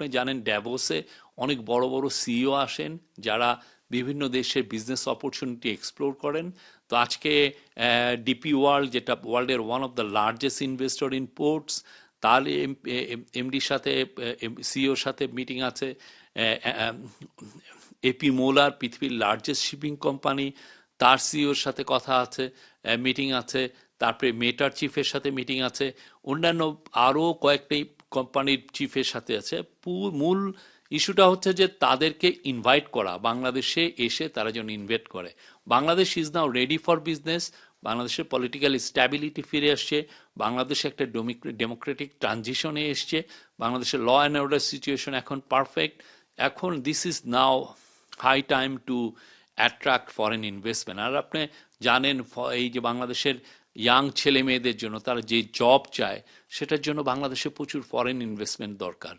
আপনি জানেন ড্যাভোসে অনেক বড় বড় সিইও আসেন যারা বিভিন্ন দেশের বিজনেস অপরচুনিটি এক্সপ্লোর করেন। তো আজকে ডিপি ওয়ার্ল্ড, যেটা ওয়ার্ল্ডের one of the largest investor in ports, তার এমডির সাথে, সিইওর সাথে মিটিং আছে। এপি মোলার, পৃথিবীর লার্জেস্ট শিপিং কোম্পানি, তার সিইওর সাথে কথা আছে, মিটিং আছে। তারপরে মেটার চিফের সাথে মিটিং আছে, অন্যান্য আরও কয়েকটি কোম্পানির চিফের সাথে আছে। মূল ইস্যুটা হচ্ছে যে তাদেরকে ইনভাইট করা, বাংলাদেশে এসে তারা যেন ইনভেস্ট করে। Bangladesh is now ready for business. বাংলাদেশের পলিটিক্যাল স্ট্যাবিলিটি ফিরে আসছে, বাংলাদেশে একটা ডেমোক্রেটিক ট্রানজিশনে এসছে, বাংলাদেশের ল অ্যান্ড অর্ডার সিচুয়েশন এখন পারফেক্ট। এখন this is now high time to attract foreign investment. আর আপনি জানেন এই যে বাংলাদেশের ইয়াং ছেলে মেয়েদের জন্য তারা যে জব চায়, সেটার জন্য বাংলাদেশে প্রচুর ফরেন ইনভেস্টমেন্ট দরকার।